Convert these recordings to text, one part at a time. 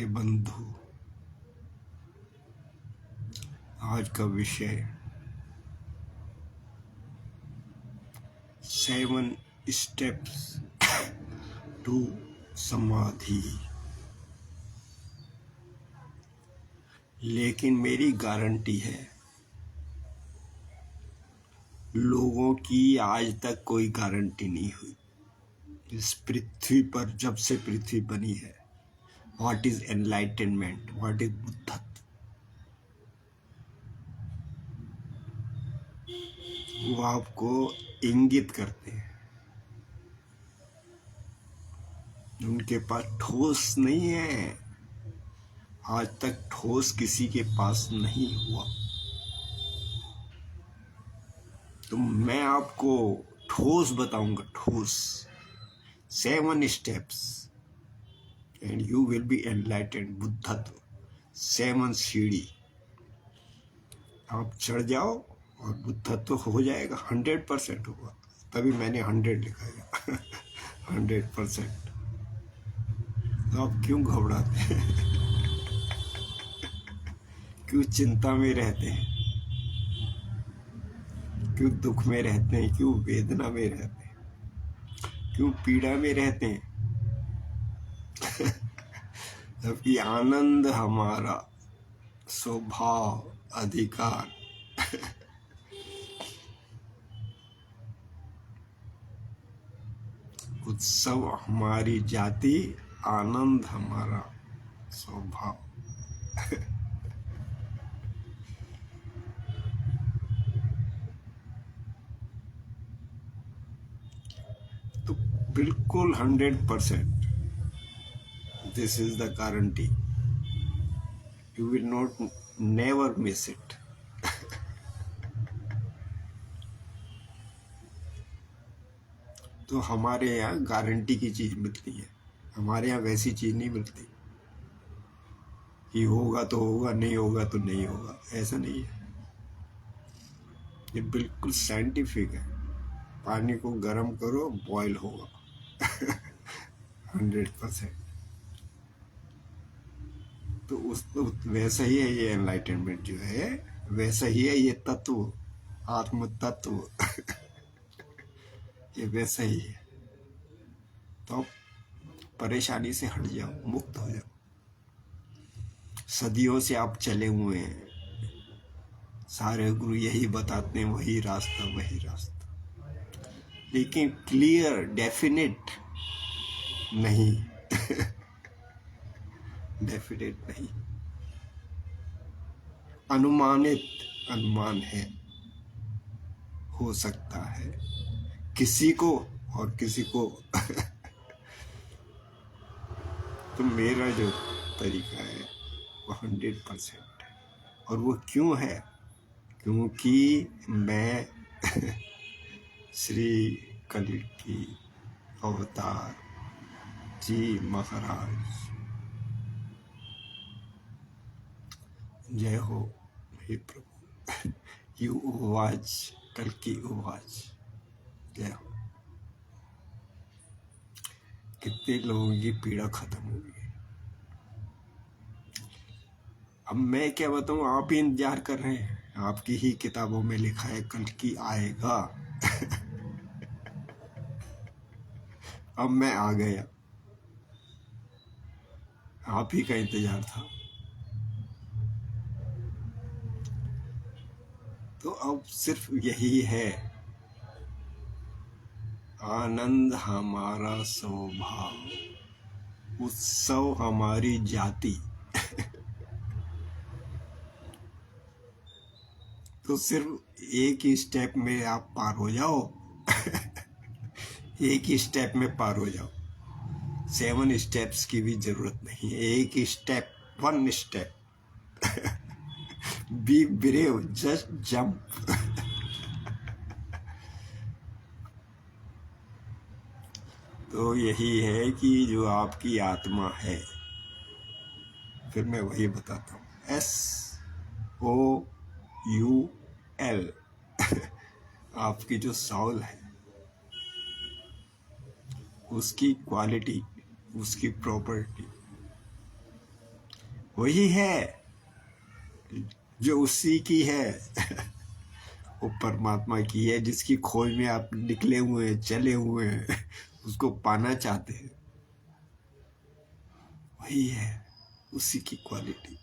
मेरे बंधु, आज का विषय 7 स्टेप्स टू समाधि। लेकिन मेरी गारंटी है, लोगों की आज तक कोई गारंटी नहीं हुई इस पृथ्वी पर। जब से पृथ्वी बनी है, what is enlightenment, what is बुद्धत्व, वो आपको इंगित करते हैं। उनके पास ठोस नहीं है, आज तक ठोस किसी के पास नहीं हुआ। तो मैं आपको ठोस बताऊंगा, ठोस 7 steps and you will be enlightened. बुद्धत्व 7 सीढ़ी आप चढ़ जाओ और बुद्धत्व हो जाएगा, 100% होगा। तभी मैंने 100 लिखा है 100%। तो आप क्यों घबराते हैं क्यों चिंता में रहते हैं, क्यों दुख में रहते हैं, क्यों वेदना में रहते हैं, क्यों पीड़ा में रहते हैं जबकि आनंद हमारा स्वभाव, अधिकार उत्सव हमारी जाति, आनंद हमारा स्वभाव। तो बिल्कुल 100%, this is the guarantee, you will not never miss it. तो हमारे यहाँ गारंटी की चीज मिलती है, हमारे यहाँ वैसी चीज नहीं मिलती कि होगा तो होगा, नहीं होगा तो नहीं होगा। ऐसा नहीं है, ये बिल्कुल साइंटिफिक है। पानी को गर्म करो, बॉयल होगा 100%। तो उस तो वैसा ही है ये एनलाइटनमेंट जो है, वैसा ही है ये तत्व, आत्म तत्व ये वैसा ही है। तो आप परेशानी से हट जाओ, मुक्त हो जाओ। सदियों से आप चले हुए हैं, सारे गुरु यही बताते हैं, वही रास्ता वही रास्ता, लेकिन क्लियर डेफिनेट नहीं डेफिनेट नहीं, अनुमानित, अनुमान है, हो सकता है किसी को और किसी को तो मेरा जो तरीका है वो 100% है। और वो क्यों है? क्योंकि मैं श्री कलिकी अवतार जी महाराज, जय हो हे प्रभु यू उवाच, कल्कि उवाच, जय हो। कितने लोगों की पीड़ा खत्म हो गई। अब मैं क्या बताऊं, आप ही इंतजार कर रहे हैं, आपकी ही किताबों में लिखा है कल्कि आएगा अब मैं आ गया, आप ही का इंतजार था। तो अब सिर्फ यही है, आनंद हमारा स्वभाव, उत्सव हमारी जाति तो सिर्फ एक ही स्टेप में आप पार हो जाओ एक ही स्टेप में पार हो जाओ। 7 स्टेप्स की भी जरूरत नहीं है, एक ही step, 1 step be brave, just jump तो यही है कि जो आपकी आत्मा है, फिर मैं वही बताता हूँ, SOUL आपकी जो साउल है, उसकी क्वालिटी, उसकी प्रॉपर्टी वही है जो उसी की है। वो परमात्मा की है जिसकी खोज में आप निकले हुए हैं, चले हुए हैं, उसको पाना चाहते हैं। वही है, उसी की क्वालिटी।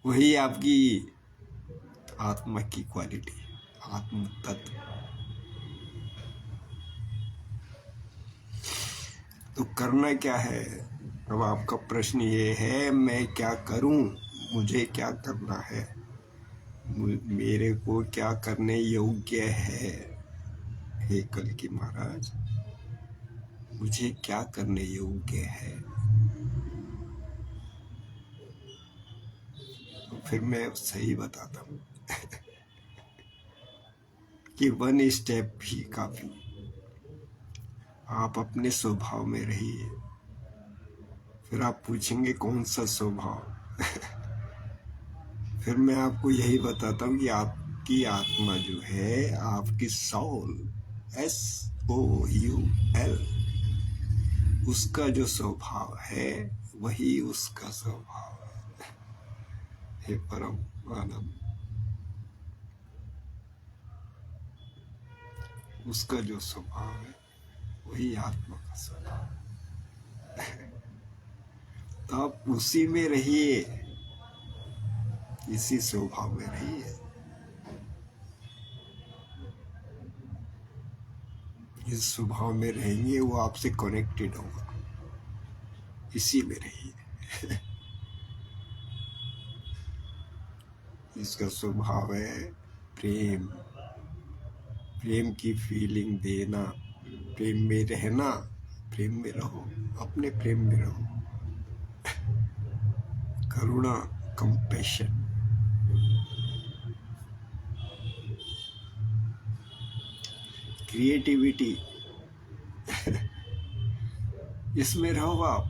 वही आपकी आत्मा की क्वालिटी, आत्म तत्व। तो करना क्या है? अब आपका प्रश्न ये है, मैं क्या करूं, मुझे क्या करना है, मेरे को क्या करने योग्य है? हे कल की महाराज, मुझे क्या करने योग्य है? तो फिर मैं सही बताता हूँ कि 1 स्टेप भी काफी। आप अपने स्वभाव में रहिए। फिर आप पूछेंगे कौन सा स्वभाव? फिर मैं आपको यही बताता हूँ कि आपकी आत्मा जो है, आपकी सोल, SOUL, उसका जो स्वभाव है वही उसका स्वभाव है। हे परम आनंद, उसका जो स्वभाव है वही आत्मा का स्वभाव है। तो आप उसी में रहिए, इसी स्वभाव में रहिए। इस स्वभाव में रहेंगे, वो आपसे कनेक्टेड होगा। इसी में रहिए। इसका स्वभाव है प्रेम, प्रेम की फीलिंग देना, प्रेम में रहना। प्रेम में रहो, अपने प्रेम में रहो। करुणा, कंपैशन, क्रिएटिविटी, इसमें रहो आप,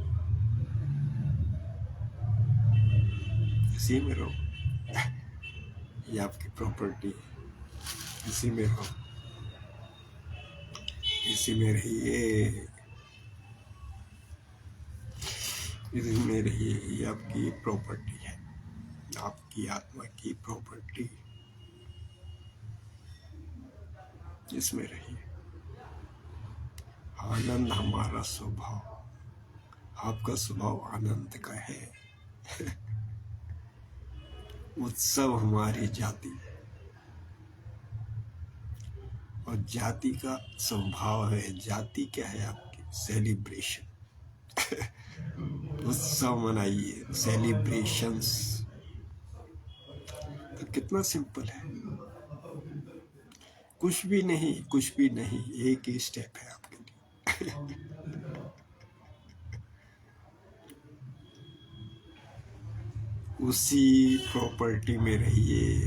इसी में रहो। ये आपकी प्रॉपर्टी है, इसी में रहो, इसी में रहिए, इसी में रहिए। ये आपकी प्रॉपर्टी है, आपकी आत्मा की प्रॉपर्टी। इसमें रहिए। आनंद हमारा स्वभाव, आपका स्वभाव आनंद का है। उत्सव हमारी जाति, और जाति का स्वभाव है, जाति क्या है आपकी? सेलिब्रेशन। उत्सव मनाइए, सेलिब्रेशंस। तो कितना सिंपल है, कुछ भी नहीं, कुछ भी नहीं, एक ही स्टेप है आपके लिए। उसी प्रॉपर्टी में रहिए।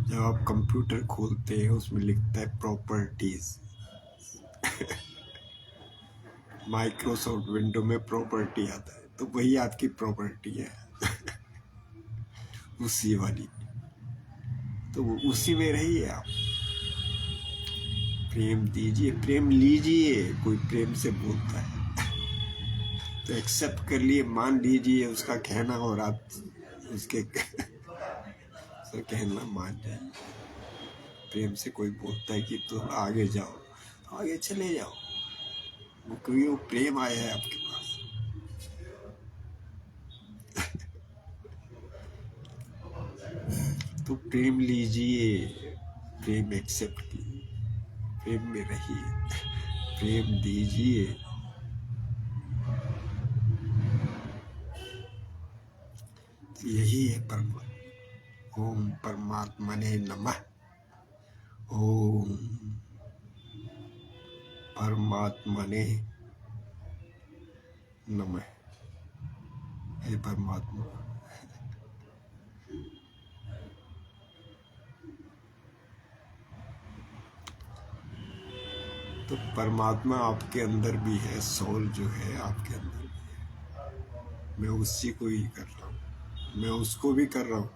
जब आप कंप्यूटर खोलते हैं उसमें लिखता है प्रॉपर्टीज। माइक्रोसॉफ्ट विंडो में प्रॉपर्टी आता है, तो वही आपकी प्रॉपर्टी है। उसी वाली, तो उसी में रहिए आप। प्रेम दीजिए, प्रेम लीजिए। कोई प्रेम से बोलता है तो एक्सेप्ट कर लिए, मान लीजिए उसका कहना, और आप उसके उसका कहना मान जाइए। प्रेम से कोई बोलता है कि तुम आगे जाओ, तो आगे चले जाओ, क्योंकि वो प्रेम आया है आपके पास। तो प्रेम लीजिए, प्रेम एक्सेप्ट कीजिए, प्रेम में रहिए, प्रेम दीजिए। यही है परमात्मा। ओम परमात्मने नमः। ओम परमात्मने नमः। हे परमात्मा, तो परमात्मा आपके अंदर भी है, सोल जो है आपके अंदर भी है। मैं उसी को ही कर रहा हूँ, मैं उसको भी कर रहा हूँ,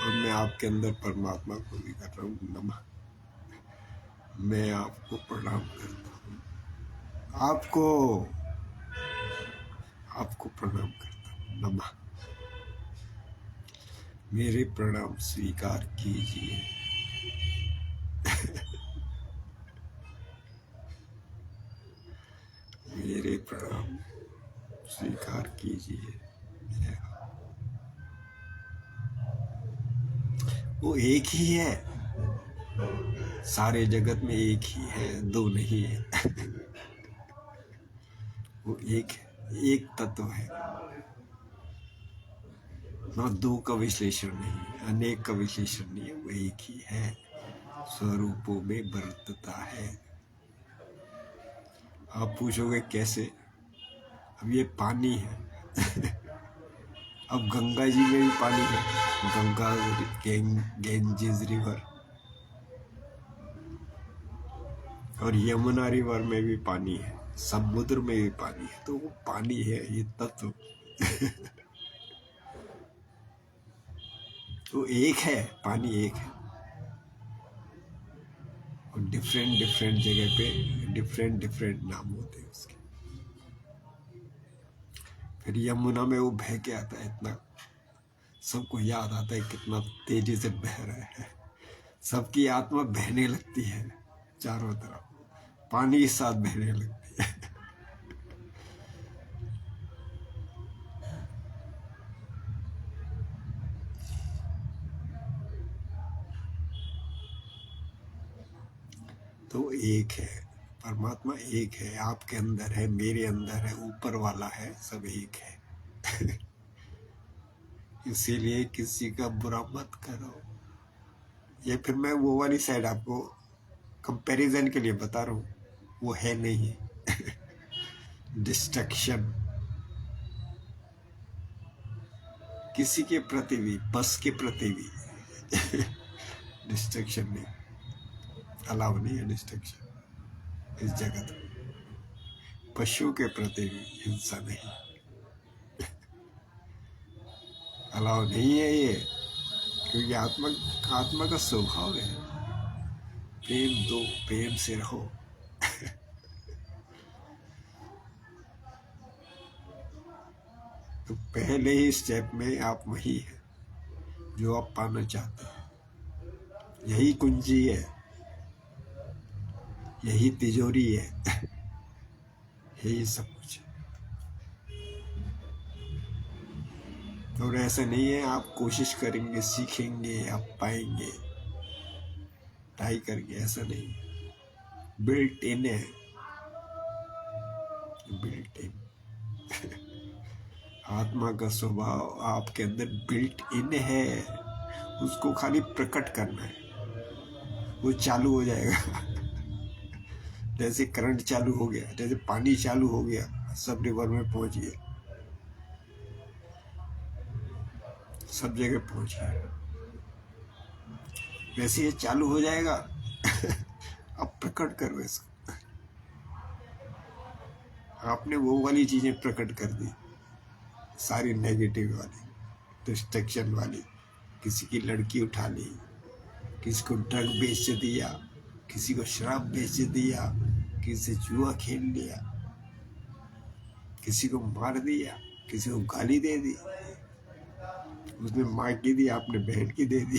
और मैं आपके अंदर परमात्मा को भी कर रहा हूँ। नमः। मैं आपको प्रणाम करता हूँ। आपको आपको प्रणाम करता हूँ। नमः। मेरे प्रणाम स्वीकार कीजिए। मेरे प्रणाम स्वीकार कीजिए। वो एक ही है, सारे जगत में एक ही है, दो नहीं है। वो एक है, एक तत्व है, ना दो का विश्लेषण नहीं, अनेक का विश्लेषण नहीं है, वो एक ही है, स्वरूपों में बरतता है। आप पूछोगे कैसे? अब ये पानी है। अब गंगा जी में भी पानी है, गंगा गेंजेस रिवर, और यमुना रिवर में भी पानी है, समुद्र में भी पानी है, तो वो पानी है, ये तत्व। तो एक है, पानी एक है, और डिफरेंट डिफरेंट जगह पे डिफरेंट डिफरेंट नाम होते हैं उसके। फिर यमुना में वो बह के आता है, इतना सबको याद आता है कितना तेजी से बह रहा है, सबकी आत्मा बहने लगती है चारों तरफ, पानी के साथ बहने लगती है। तो एक है, परमात्मा एक है, आपके अंदर है, मेरे अंदर है, ऊपर वाला है, सब एक है। इसीलिए किसी का बुरा मत करो। ये फिर मैं वो वाली साइड आपको कंपैरिजन के लिए बता रहा हूँ, वो है नहीं। डिस्ट्रक्शन किसी के प्रति भी, बस के प्रति भी डिस्ट्रक्शन नहीं, अलाउ नहीं है डिस्ट्रक्शन इस जगत में। पशु के प्रति भी हिंसा नहीं, अलाउ नहीं है ये, क्योंकि आत्मा का स्वभाव है, प्रेम दो, प्रेम से रहो। तो पहले ही स्टेप में आप वही है जो आप पाना चाहते हैं, यही कुंजी है, यही तिजोरी है, यही सब कुछ है। और ऐसा नहीं है आप कोशिश करेंगे, सीखेंगे, आप पाएंगे ट्राई करके, ऐसा नहीं, बिल्ट इन है, बिल्ट इन। आत्मा का स्वभाव आपके अंदर बिल्ट इन है, उसको खाली प्रकट करना है, वो चालू हो जाएगा। जैसे करंट चालू हो गया, जैसे पानी चालू हो गया, सब रिवर में पहुंच गया, सब जगह पहुंच गया, वैसे ये चालू हो जाएगा। अब प्रकट करो इसको। आपने वो वाली चीजें प्रकट कर दी, सारी नेगेटिव वाली, डिस्ट्रक्शन वाली, किसी की लड़की उठा ली, किसी को ड्रग बेच दिया, किसी को शराब बेच दिया, किसी से जुआ खेल लिया, किसी को मार दिया, किसी को गाली दे दी, उसने माँ की दी, आपने बहन की दे दी।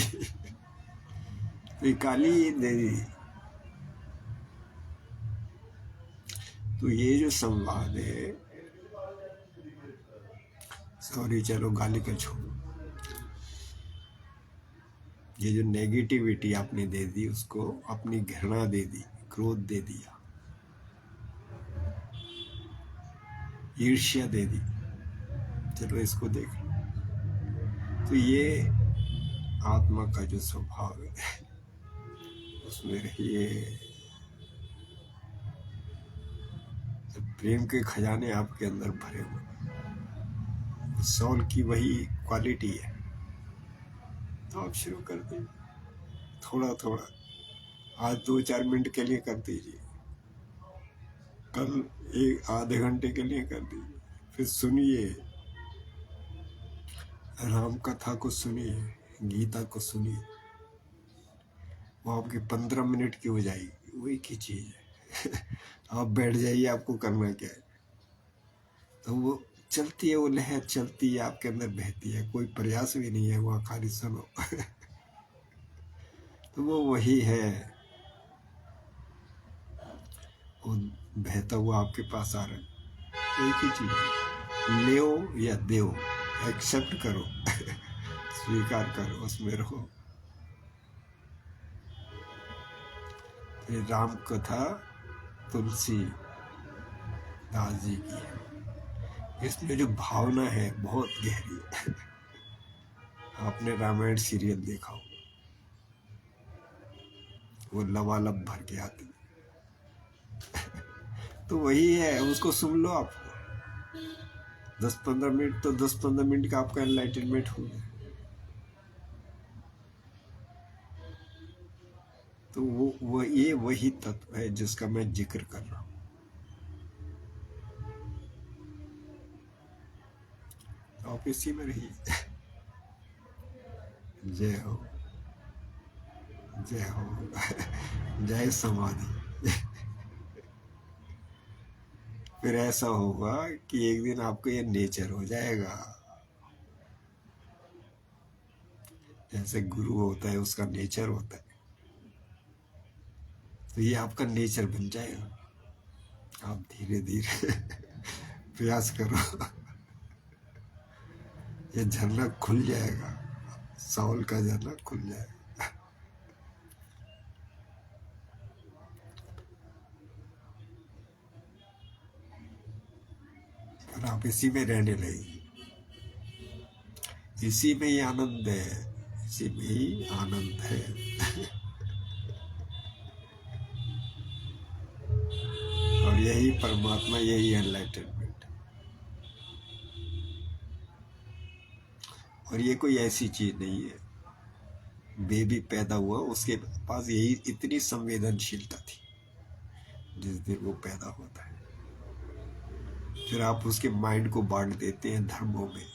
तो गाली दे दी। तो ये जो संवाद है, सॉरी चलो गाली का छोड़ो, ये जो नेगेटिविटी आपने दे दी, उसको अपनी घृणा दे दी, क्रोध दे दिया, ईर्ष्या दे दी, चलो इसको देख लो। तो ये आत्मा का जो स्वभाव है, उसमें रहिए। तो प्रेम के खजाने आपके अंदर भरे हुए, सोल की वही क्वालिटी है। तो आप शुरू कर दीजिए, थोड़ा थोड़ा, आज 2-4 मिनट के लिए कर दीजिए, कल एक आधे घंटे के लिए कर दीजिए, फिर सुनिए, राम कथा को सुनिए, गीता को सुनिए, वो आपकी 15 मिनट की हो जाएगी, वही की चीज है। आप बैठ जाइए, आपको करना क्या है, तो वो चलती है, वो लहर चलती है, आपके अंदर बहती है, कोई प्रयास भी नहीं है, वहाँ खाली सुनो। तो वो वही है, वो बहता हुआ आपके पास आ रहा है। एक ही चीज है, लेओ या देओ, एक्सेप्ट करो। स्वीकार करो, उसमें रहो। ये राम कथा तुलसी दास जी की है। इसमें जो भावना है बहुत गहरी है। आपने रामायण सीरियल देखा हो, वो लबालब भर के आती, तो वही है, उसको सुन लो। आप 10-15 मिनट, तो 10-15 मिनट का आपका एनलाइटनमेंट हो गया। तो वो ये वही तत्व है जिसका मैं जिक्र कर रहा हूँ। तो आप इसी में रहिए। जय हो, जय हो। जय समाधि। फिर ऐसा होगा कि एक दिन आपको ये नेचर हो जाएगा। जैसे गुरु होता है, उसका नेचर होता है, तो ये आपका नेचर बन जाएगा। आप धीरे धीरे प्रयास करो, ये झरना खुल जाएगा, साउल का झरना खुल जाएगा। और आप इसी में रहने लगे, इसी में ही आनंद है, इसी में ही आनंद है। और यही परमात्मा, यही एनलाइटनमेंट। और ये कोई ऐसी चीज नहीं है, बेबी पैदा हुआ उसके पास यही इतनी संवेदनशीलता थी जिस दिन वो पैदा होता है। फिर आप उसके माइंड को बांट देते हैं धर्मों में,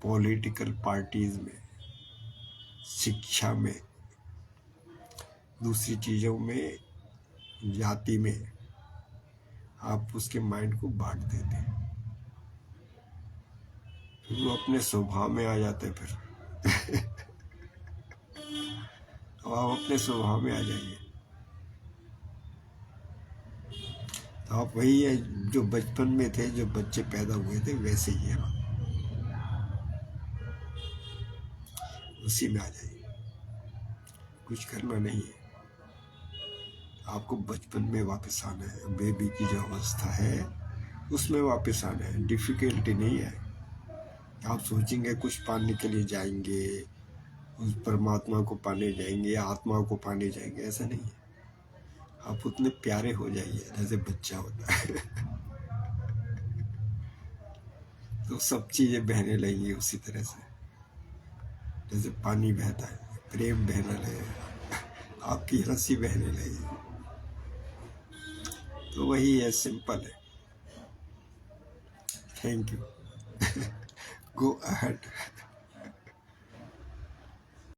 पॉलिटिकल पार्टीज में, शिक्षा में, दूसरी चीजों में, जाति में। आप उसके माइंड को बांट देते हैं, फिर वो अपने स्वभाव में आ जाते हैं। फिर तो आप अपने स्वभाव में आ जाइए। तो आप वही है जो बचपन में थे, जो बच्चे पैदा हुए थे, वैसे ही है, उसी में आ जाइए। कुछ करना नहीं है, आपको बचपन में वापस आना है। बेबी की जो अवस्था है उसमें वापस आना है, डिफिकल्टी नहीं है। आप सोचेंगे कुछ पाने के लिए जाएंगे, उस परमात्मा को पाने जाएंगे, आत्मा को पाने जाएंगे, ऐसा नहीं है। आप उतने प्यारे हो जाइए जैसे बच्चा होता है। तो सब चीजें बहने लगेंगी उसी तरह से, जैसे पानी बहता है, प्रेम बहने लगेगा, आपकी हंसी बहने लगेगी। तो वही है, सिंपल है। Thank you. Go ahead.